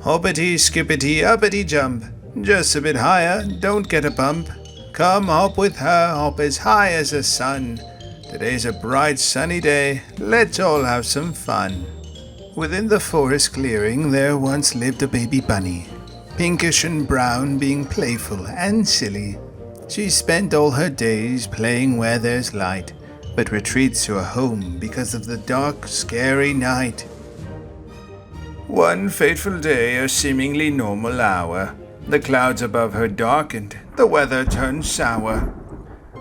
Hoppity, skippity, uppity jump. Just a bit higher, don't get a bump. Come hop with her, hop as high as the sun. Today's a bright sunny day, let's all have some fun. Within the forest clearing there once lived a baby bunny. Pinkish and brown, being playful and silly. She spent all her days playing where there's light, but retreats to a home because of the dark, scary night. One fateful day, a seemingly normal hour. The clouds above her darkened, the weather turned sour.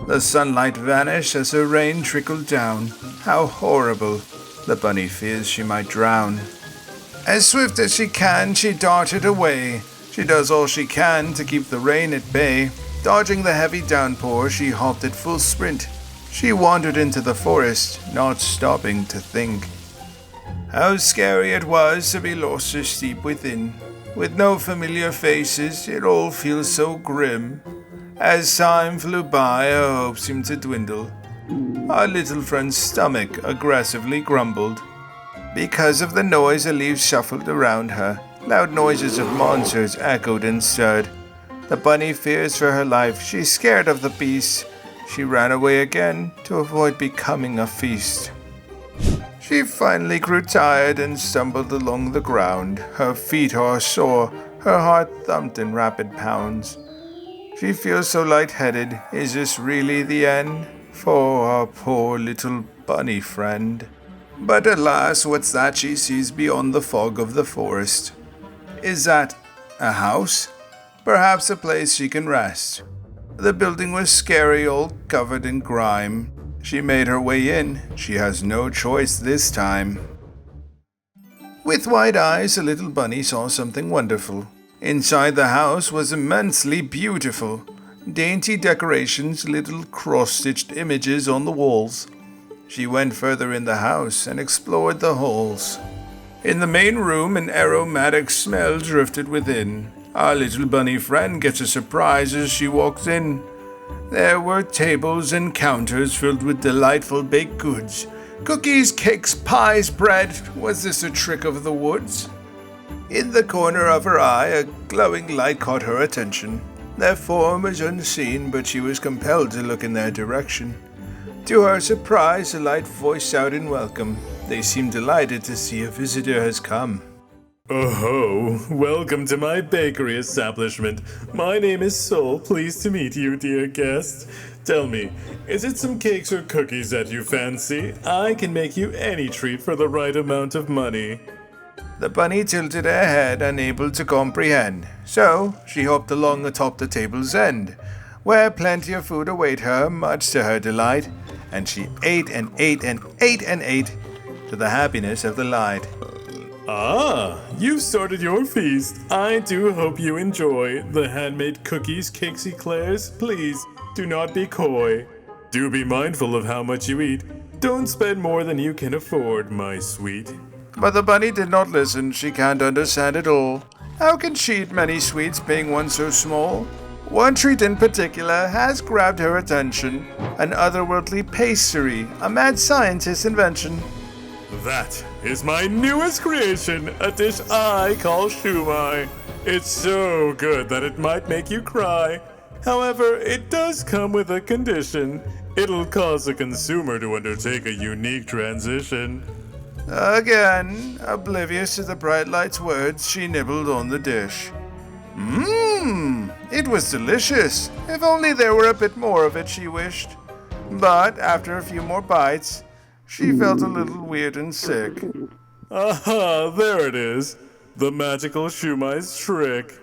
The sunlight vanished as the rain trickled down. How horrible! The bunny fears she might drown. As swift as she can, she darted away. She does all she can to keep the rain at bay. Dodging the heavy downpour, she hopped at full sprint. She wandered into the forest, not stopping to think. How scary it was to be lost so deep within. With no familiar faces, it all feels so grim. As time flew by, her hopes seemed to dwindle. Our little friend's stomach aggressively grumbled. Because of the noise, the leaves shuffled around her. Loud noises of monsters echoed and stirred. The bunny fears for her life. She's scared of the beast. She ran away again to avoid becoming a feast. She finally grew tired and stumbled along the ground. Her feet are sore, her heart thumped in rapid pounds. She feels so lightheaded. Is this really the end for our poor little bunny friend? But alas, what's that she sees beyond the fog of the forest? Is that a house? Perhaps a place she can rest. The building was scary, all covered in grime. She made her way in. She has no choice this time. With wide eyes, the little bunny saw something wonderful. Inside the house was immensely beautiful. Dainty decorations, little cross-stitched images on the walls. She went further in the house and explored the halls. In the main room, an aromatic smell drifted within. Our little bunny friend gets a surprise as she walks in. There were tables and counters filled with delightful baked goods. Cookies, cakes, pies, bread. Was this a trick of the woods? In the corner of her eye, a glowing light caught her attention. Their form was unseen, but she was compelled to look in their direction. To her surprise, the light voiced out in welcome. They seemed delighted to see a visitor has come. Oh, welcome to my bakery establishment. My name is Sol. Pleased to meet you, dear guest. Tell me, is it some cakes or cookies that you fancy? I can make you any treat for the right amount of money. The bunny tilted her head, unable to comprehend. So she hopped along atop the table's end, where plenty of food await her, much to her delight. And she ate and ate and ate and ate, to the happiness of the light. Ah, you've started your feast. I do hope you enjoy the handmade cookies, cakes, eclairs. Please, do not be coy. Do be mindful of how much you eat. Don't spend more than you can afford, my sweet. But the bunny did not listen. She can't understand it all. How can she eat many sweets, being one so small? One treat in particular has grabbed her attention. An otherworldly pastry, a mad scientist's invention. That is my newest creation, a dish I call Shumai. It's so good that it might make you cry. However, it does come with a condition. It'll cause the consumer to undertake a unique transition. Again, oblivious to the bright light's words, she nibbled on the dish. It was delicious. If only there were a bit more of it, she wished. But after a few more bites, she felt a little weird and sick. Aha, there it is. The magical Shumai's trick.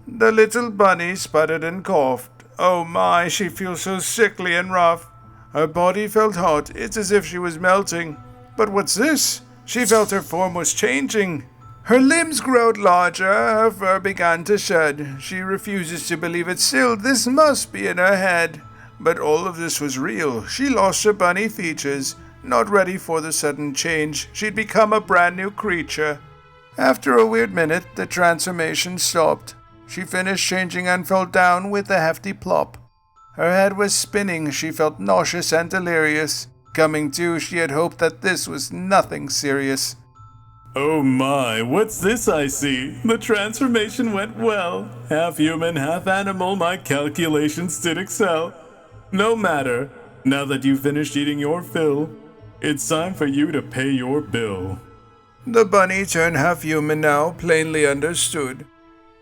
The little bunny sputtered and coughed. Oh my, she feels so sickly and rough. Her body felt hot. It's as if she was melting. But what's this? She felt her form was changing. Her limbs growed larger, her fur began to shed. She refuses to believe it still. This must be in her head. But all of this was real. She lost her bunny features. Not ready for the sudden change, she'd become a brand new creature. After a weird minute, the transformation stopped. She finished changing and fell down with a hefty plop. Her head was spinning, she felt nauseous and delirious. Coming to, she had hoped that this was nothing serious. Oh my, what's this I see? The transformation went well. Half human, half animal, my calculations did excel. No matter, now that you've finished eating your fill, it's time for you to pay your bill. The bunny turned half human now, plainly understood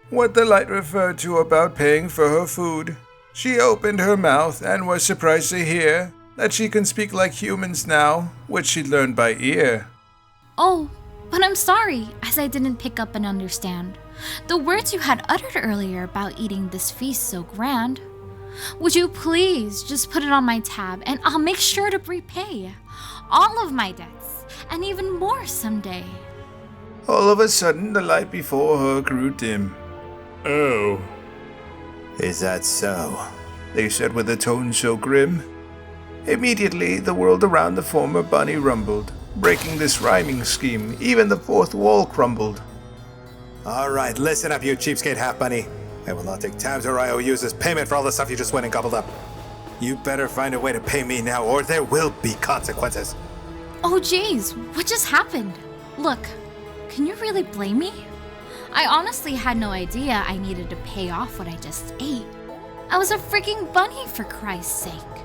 what the light referred to about paying for her food. She opened her mouth and was surprised to hear that she can speak like humans now, which she'd learned by ear. Oh, but I'm sorry, as I didn't pick up and understand the words you had uttered earlier about eating this feast so grand. Would you please just put it on my tab and I'll make sure to repay all of my debts and even more someday. All of a sudden, the light before her grew dim. Oh. Is that so? They said with a tone so grim. Immediately, the world around the former bunny rumbled. Breaking this rhyming scheme, even the fourth wall crumbled. Alright, listen up, you cheapskate half-bunny. I will not take tabs or IOUs as payment for all the stuff you just went and gobbled up. You better find a way to pay me now, or there will be consequences. Oh geez, what just happened? Look, can you really blame me? I honestly had no idea I needed to pay off what I just ate. I was a freaking bunny, for Christ's sake.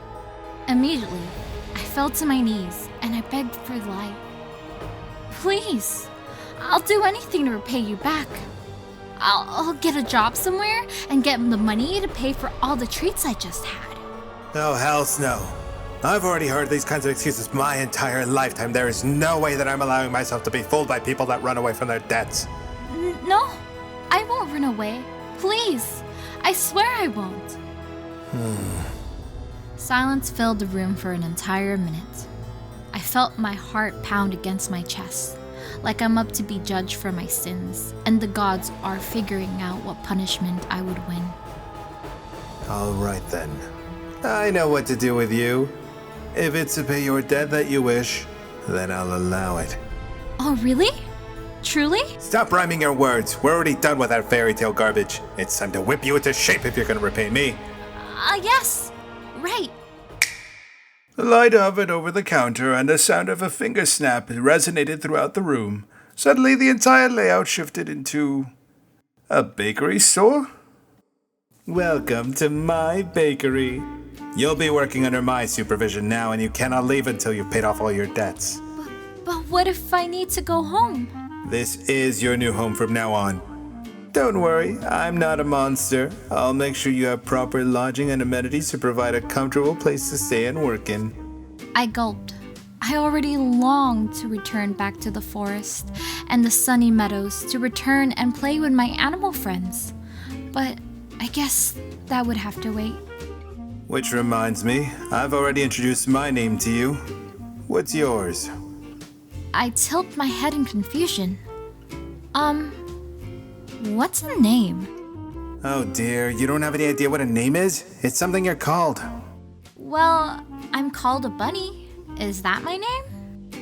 Immediately, I fell to my knees and I begged for light. Please, I'll do anything to repay you back. I'll get a job somewhere and get the money to pay for all the treats I just had. Oh, hells no. I've already heard these kinds of excuses my entire lifetime. There is no way that I'm allowing myself to be fooled by people that run away from their debts. No, I won't run away. Please, I swear I won't. Silence filled the room for an entire minute. I felt my heart pound against my chest, like I'm up to be judged for my sins, and the gods are figuring out what punishment I would win. Alright then. I know what to do with you. If it's to pay your debt that you wish, then I'll allow it. Oh, really? Truly? Stop rhyming your words. We're already done with that fairy tale garbage. It's time to whip you into shape if you're gonna repay me. Yes. Right. The light hovered over the counter and the sound of a finger snap resonated throughout the room. Suddenly, the entire layout shifted into a bakery store? Welcome to my bakery. You'll be working under my supervision now, and you cannot leave until you've paid off all your debts. But what if I need to go home? This is your new home from now on. Don't worry, I'm not a monster. I'll make sure you have proper lodging and amenities to provide a comfortable place to stay and work in. I gulped. I already longed to return back to the forest and the sunny meadows to return and play with my animal friends. But I guess that would have to wait. Which reminds me, I've already introduced my name to you. What's yours? I tilt my head in confusion. What's a name? Oh dear, you don't have any idea what a name is? It's something you're called. Well, I'm called a bunny. Is that my name?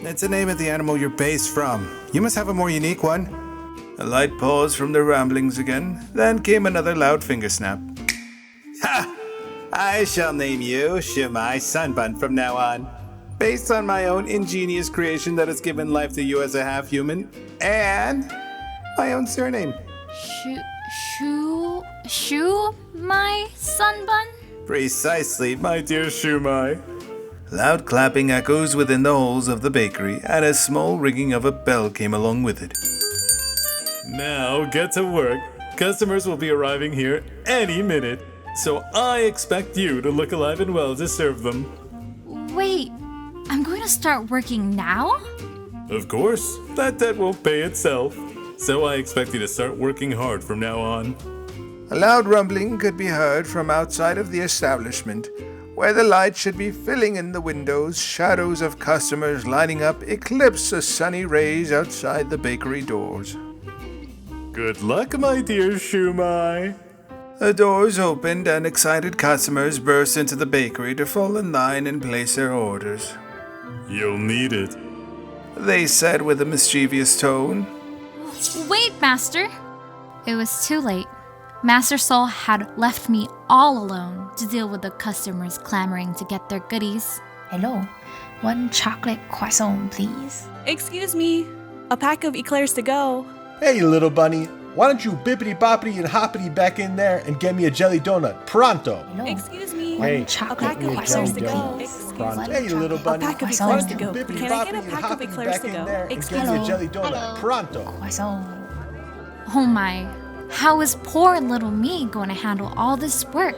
It's the name of the animal you're based from. You must have a more unique one. A light pause from the ramblings again, then came another loud finger snap. Ha! I shall name you Shumai Sunbun from now on. Based on my own ingenious creation that has given life to you as a half-human, and my own surname. My Sunbun? Precisely, my dear Shumai. Loud clapping echoes within the halls of the bakery, and a small ringing of a bell came along with it. Now get to work. Customers will be arriving here any minute, so I expect you to look alive and well to serve them. Wait, I'm going to start working now? Of course, that debt won't pay itself, so I expect you to start working hard from now on. A loud rumbling could be heard from outside of the establishment, where the light should be filling in the windows. Shadows of customers lining up eclipse the sunny rays outside the bakery doors. Good luck, my dear Shumai. The doors opened and excited customers burst into the bakery to fall in line and place their orders. You'll need it. They said with a mischievous tone. Wait, Master. It was too late. Master Soul had left me all alone to deal with the customers clamoring to get their goodies. Hello, one chocolate croissant, please. Excuse me, a pack of eclairs to go. Hey, little bunny, why don't you bippity boppity and hoppity back in there and get me a jelly donut, pronto? Hello, Excuse me, Hey, a chocolate pack of eclairs to go. croissant, Excuse Pronto. me. Hey, little A bunny, pack of why eclairs don't to you go. bippity Can I get boppity a and pack of hoppity eclairs back to in go? there and get Excuse me a me. jelly donut, pronto? croissant. Oh my, how is poor little me going to handle all this work?